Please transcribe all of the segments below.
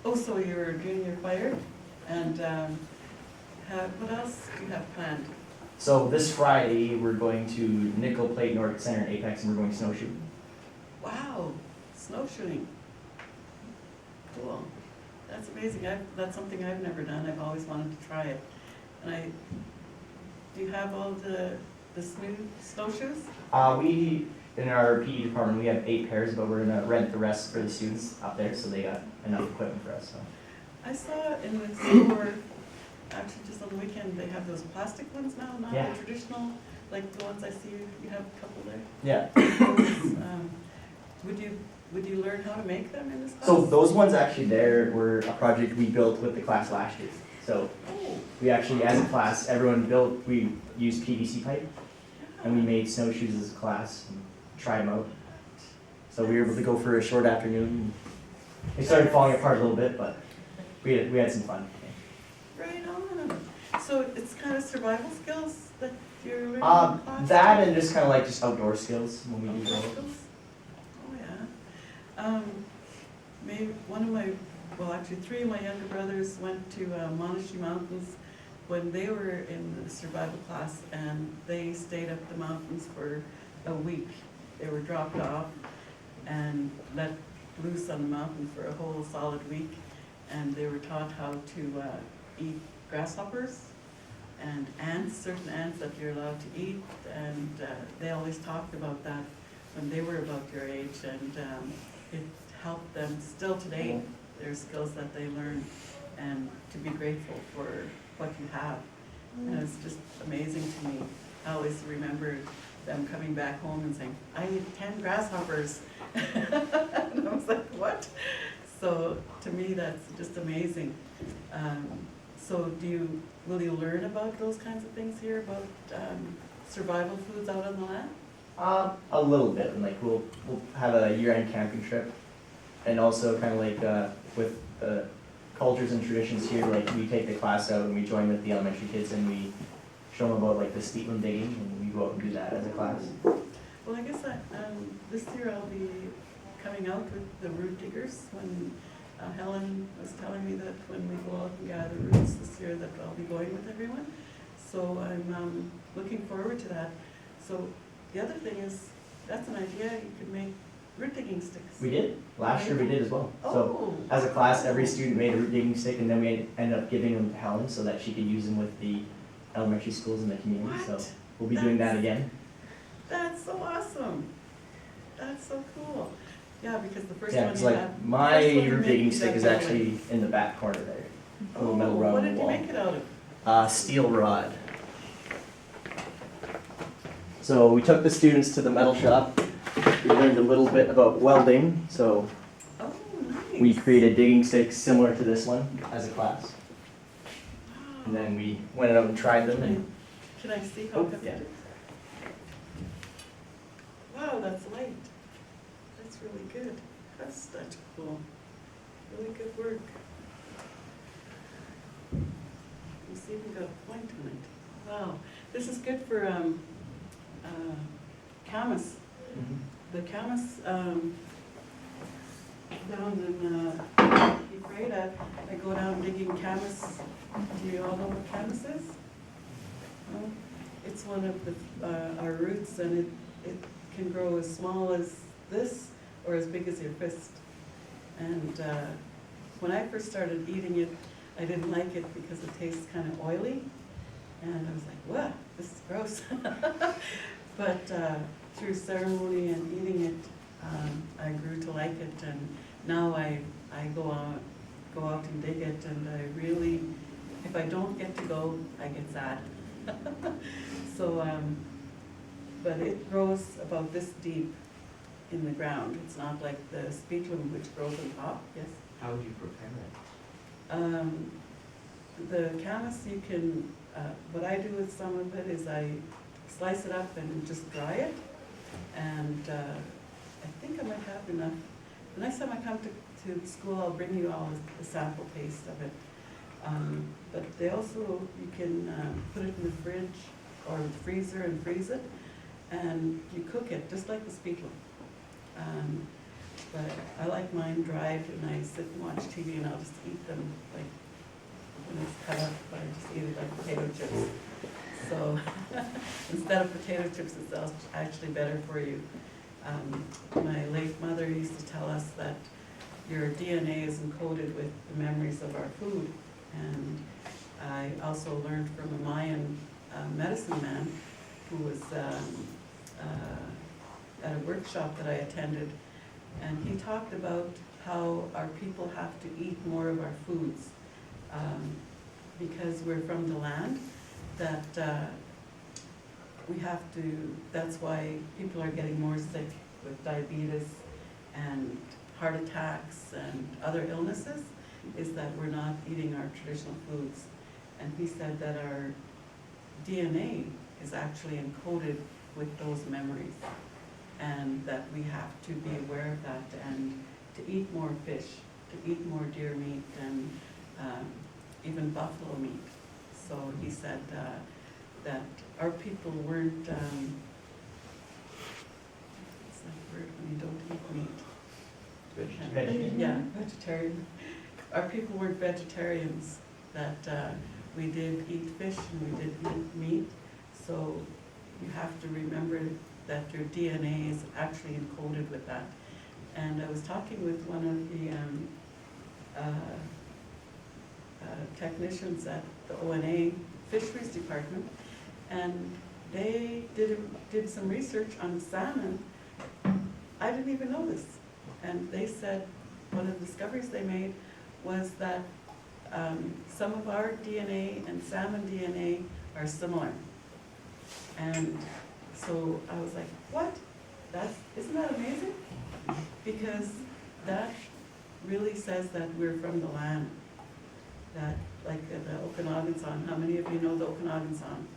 Oh, so you're junior fire, and what else do you have planned? So this Friday, we're going to Nickel Plate Nordic Center in Apex, and we're going snowshoeing. Wow, snowshoeing. Cool. That's amazing. That's something I've never done. I've always wanted to try it. And do you have all the snowshoes? We, in our PE department, we have 8 pairs, but we're gonna rent the rest for the students up there, so they got enough equipment for us, so. I saw in the store, actually just on the weekend, they have those plastic ones now, not Yeah. the traditional, like the ones I see you have a couple there. Yeah. Those, would you learn how to make them in this class? So those ones actually there were a project we built with the class last year. So Oh, we actually, as a class, we used PVC pipe, and we made snowshoes as a class and tried them out. So we were able to go for a short afternoon. They started falling apart a little bit, but we had some fun. right on. So it's kind of survival skills that you're learning in class? That and just kind of like just outdoor skills when we do Outdoor those. skills? Oh, yeah. Maybe actually 3 of my younger brothers went to Monashi Mountains when they were in the survival class, and they stayed up the mountains for a week. They were dropped off and let loose on the mountain for a whole solid week, and they were taught how to eat grasshoppers and ants, certain ants that you're allowed to eat, and they always talked about that when they were about your age, and it helped them still today, their skills that they learn, and to be grateful for what you have. And it's just amazing to me. I always remember them coming back home and saying, I ate 10 grasshoppers. And I was like, what? So to me, that's just amazing. So will you learn about those kinds of things here, about survival foods out on the land? A little bit, and like we'll have a year-end camping trip, and also kind of like with the cultures and traditions here, like we take the class out and we join with the elementary kids and we show them about like the steepland digging, and we go out and do that as a class. Well, I guess this year I'll be coming out with the root diggers when Helen was telling me that when we go out and gather roots this year that I'll be going with everyone. So I'm looking forward to that. So the other thing is, that's an idea, you could make root digging sticks. We did. Last year we did as well. So Oh. as a class, every student made a root digging stick, and then we ended up giving them to Helen so that she could use them with the elementary schools in the community. What? So we'll be doing that again. That's so awesome. That's so cool. Yeah, because the first Yeah, one it's you like had. my the first one you root made, digging you stick got is that actually in the back corner there. A little metal rod what on the did you wall. make it out of? Steel rod. So we took the students to the metal shop. We learned a little bit about welding. So Oh, nice. we created digging sticks similar to this one as a class. And then we went out and tried them. And Can I see how Oh, heavy yeah. it is? Wow, that's light. That's really good. That's such cool. Really good work. It's even got a point on it. Wow. This is good for camas. The camas down in Ephrata, I go down digging camas. Do you all know what camas is? No? It's one of our roots, and it can grow as small as this or as big as your fist. And when I first started eating it, I didn't like it because it tastes kind of oily. And I was like, "What? This is gross." But through ceremony and eating it, I grew to like it, and now I go out and dig it, and I really, if I don't get to go, I get sad. So, but it grows about this deep in the ground. It's not like the speechum, which grows on top. Yes. How would you prepare it? The camas, you can, what I do with some of it is I slice it up and just dry it. And I think I might have enough. The next time I come to school, I'll bring you all a sample taste of it. But they also, you can put it in the fridge or the freezer and freeze it. And you cook it just like the speechum. But I like mine dried, and I sit and watch TV, and I'll just eat them like when it's cut up, but I just eat it like potato chips. So instead of potato chips, it's actually better for you. My late mother used to tell us that your DNA is encoded with the memories of our food. And I also learned from a Mayan medicine man who was at a workshop that I attended, and he talked about how our people have to eat more of our foods because we're from the land, that we have to, that's why people are getting more sick with diabetes and heart attacks and other illnesses, is that we're not eating our traditional foods. And he said that our DNA is actually encoded with those memories, and that we have to be aware of that and to eat more fish, to eat more deer meat, and even buffalo meat. So he said that our people weren't, what's that word when you don't eat meat? Vegetarian. Yeah, vegetarian. Our people weren't vegetarians, that we did eat fish and we did eat meat. So you have to remember that your DNA is actually encoded with that. And I was talking with one of the technicians at the ONA Fisheries Department, and they did some research on salmon. I didn't even know this. And they said one of the discoveries they made was that some of our DNA and salmon DNA are similar. And so I was like, what? Isn't that amazing? Because that really says that we're from the land. That, like the Okanagan song, how many of you know the Okanagan song?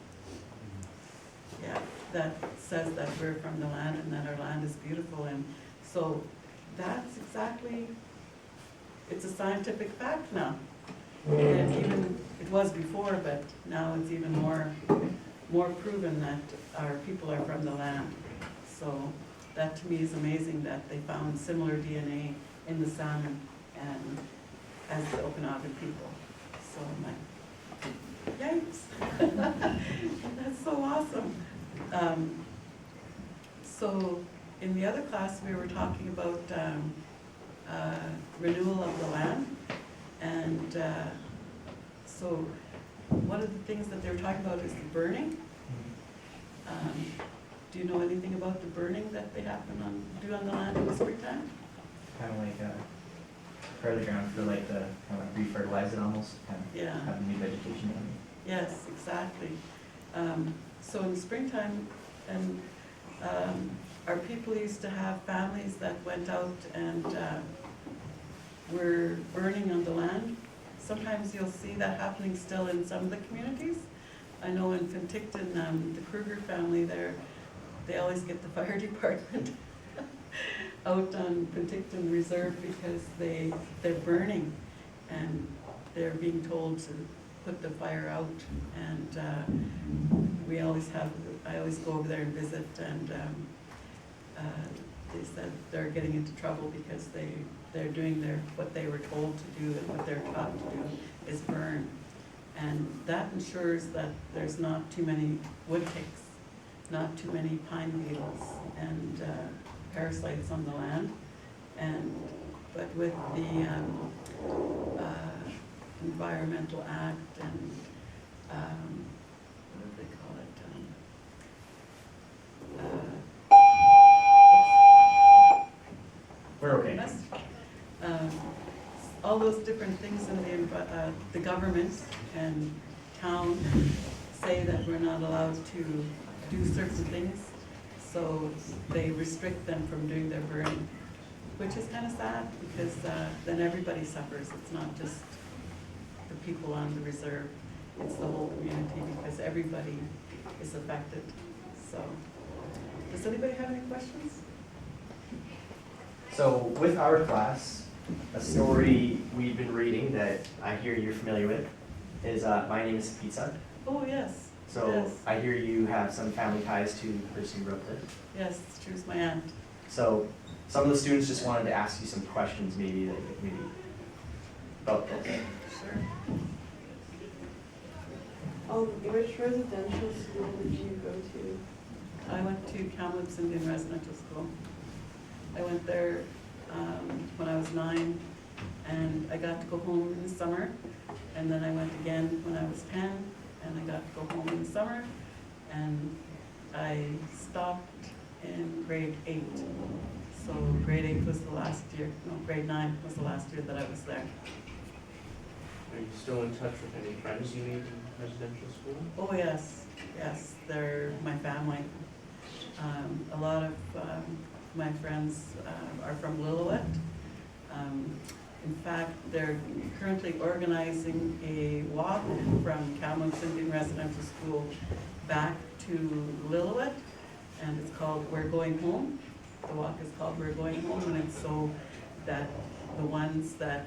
Yeah, that says that we're from the land and that our land is beautiful. And so that's exactly, it's a scientific fact now. And even, it was before, but now it's even more proven that our people are from the land. So that to me is amazing that they found similar DNA in the salmon and as the Okanagan people. So I'm like, yikes, that's so awesome. So in the other class, we were talking about renewal of the land. And so one of the things that they were talking about is the burning. Do you know anything about the burning that they do on the land in the springtime? Kind of like prepare the ground for like the kind of refertilize it almost, kind of Yeah. have new vegetation on Yes, exactly. So in the springtime, and our people used to have families that went out and were burning on the land. Sometimes you'll see that happening still in some of the communities. I know in Penticton, the Kruger family there, they always get the fire department out on Penticton Reserve because they're burning and they're being told to put the fire out. And I always go over there and visit, and they said they're getting into trouble because they're doing what they were told to do and what they're taught to do is burn. And that ensures that there's not too many wood ticks, not too many pine beetles and parasites on the land. But with the Environmental Act and what do they call it? We're okay. All those different things in the government and town say that we're not allowed to do certain things, so they restrict them from doing their burning, which is kind of sad because then everybody suffers. It's not just the people on the reserve, it's the whole community because everybody is affected. So, does anybody have any questions? So with our class, a story we've been reading that I hear you're familiar with is My Name is Pizza. Oh, yes. So Yes. I hear you have some family ties to the person who wrote this. Yes, it's true, it's my aunt. So some of the students just wanted to ask you some questions, maybe about this. Sure. Which residential school did you go to? I went to Kamloops Indian Residential School. I went there when I was 9, and I got to go home in the summer. And then I went again when I was 10, and I got to go home in the summer. And I stopped in grade 8. So grade 8 was the last year, no, grade 9 was the last year that I was there. Are you still in touch with any friends you made in residential school? Oh, yes, they're my family. A lot of my friends are from Lillooet. In fact, they're currently organizing a walk from Kamloops Indian Residential School back to Lillooet, and it's called We're Going Home. The walk is called We're Going Home, and it's so that the ones that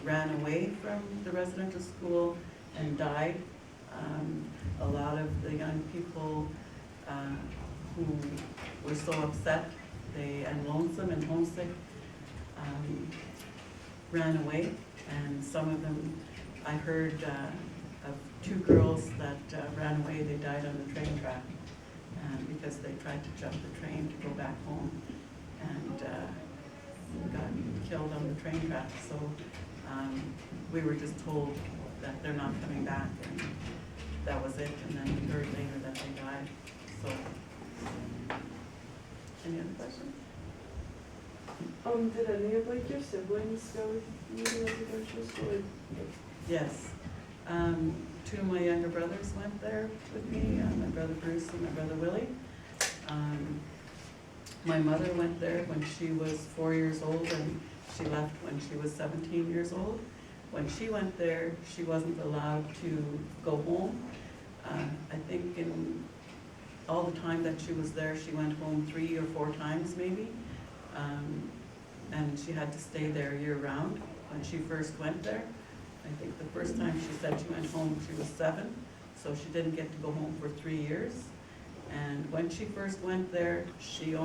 ran away from the residential school and died, a lot of the young people who were so upset and lonesome and homesick ran away, and some of them, I heard of 2 girls that ran away. They died on the train track because they tried to jump the train to go back home and got killed on the train track. So we were just told that they're not coming back, and that was it. And then we heard later that they died. So, any other questions? Did any of your siblings go with you to residential school? Yes. 2 of my younger brothers went there with me, my brother Bruce and my brother Willie. My mother went there when she was 4 years old, and she left when she was 17 years old. When she went there, she wasn't allowed to go home. I think in all the time that she was there, she went home 3 or 4 times maybe. And she had to stay there year-round when she first went there. I think the first time she said she went home, she was 7, so she didn't get to go home for 3 years. And when she first went there, she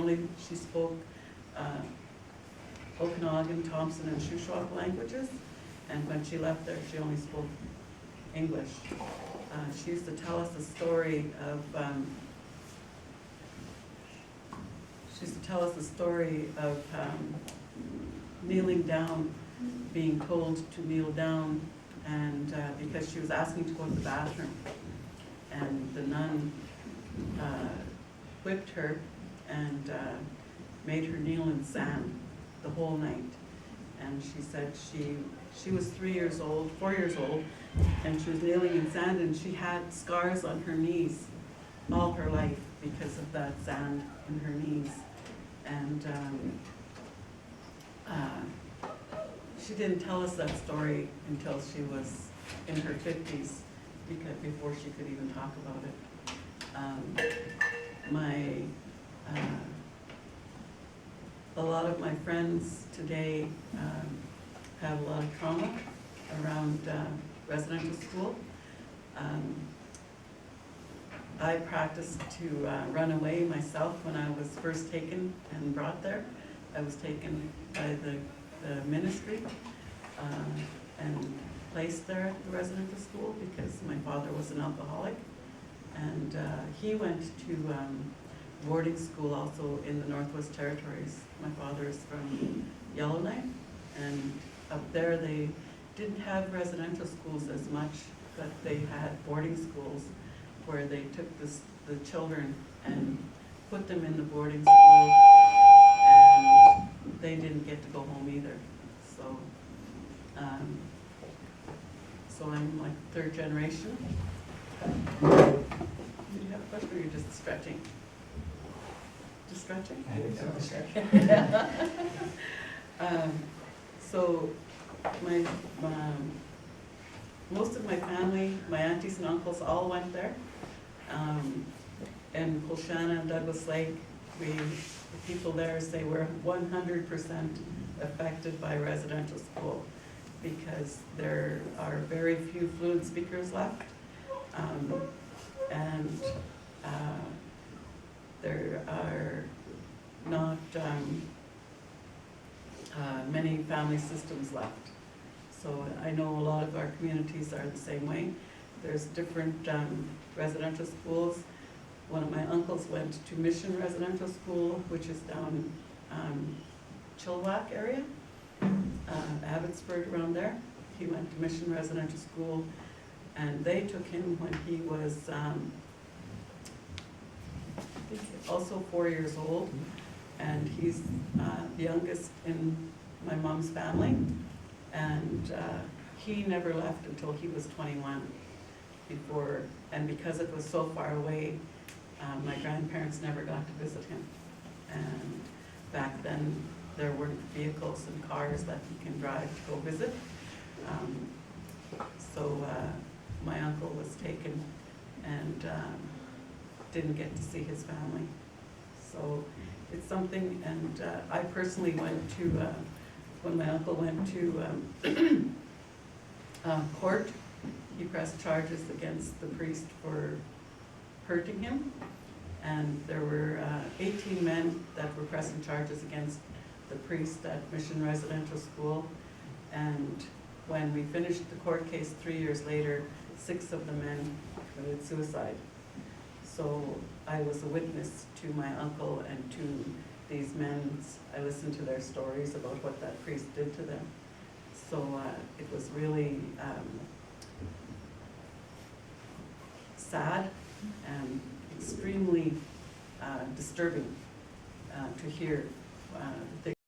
spoke Okanagan, Thompson, and Shuswap languages. And when she left there, she only spoke English. She used to tell us a story of kneeling down, being told to kneel down, and because she was asking to go to the bathroom, and the nun whipped her and made her kneel in sand the whole night. And she said she was 4 years old, and she was kneeling in sand, and she had scars on her knees all her life because of that sand in her knees. And she didn't tell us that story until she was in her 50s, before she could even talk about it. A lot of my friends today have a lot of trauma around residential school. I practiced to run away myself when I was first taken and brought there. I was taken by the ministry and placed there at the residential school because my father was an alcoholic. And he went to boarding school also in the Northwest Territories. My father is from Yellowknife, and up there they didn't have residential schools as much, but they had boarding schools where they took the children and put them in the boarding school, and they didn't get to go home either. So, so I'm like 3rd generation. Do you have a question, or you're just stretching? Just stretching? I think so. So most of my family, my aunties and uncles all went there. And Colshana and Douglas Lake, the people there say we're 100% affected by residential school because there are very few fluent speakers left. And there are not many family systems left. So I know a lot of our communities are the same way. There's different residential schools. One of my uncles went to Mission Residential School, which is down Chilliwack area, Abbotsford around there. He went to Mission Residential School, and they took him when he was I think also 4 years old, and he's the youngest in my mom's family, and he never left until he was 21. Before, and because it was so far away, my grandparents never got to visit him. And back then, there weren't vehicles and cars that you can drive to go visit. So my uncle was taken and didn't get to see his family. So it's something, and I personally went to, when my uncle went to court, he pressed charges against the priest for hurting him. And there were 18 men that were pressing charges against the priest at Mission Residential School. And when we finished the court case 3 years later, 6 of the men committed suicide. So I was a witness to my uncle and to these men. I listened to their stories about what that priest did to them. So it was really sad and extremely disturbing to hear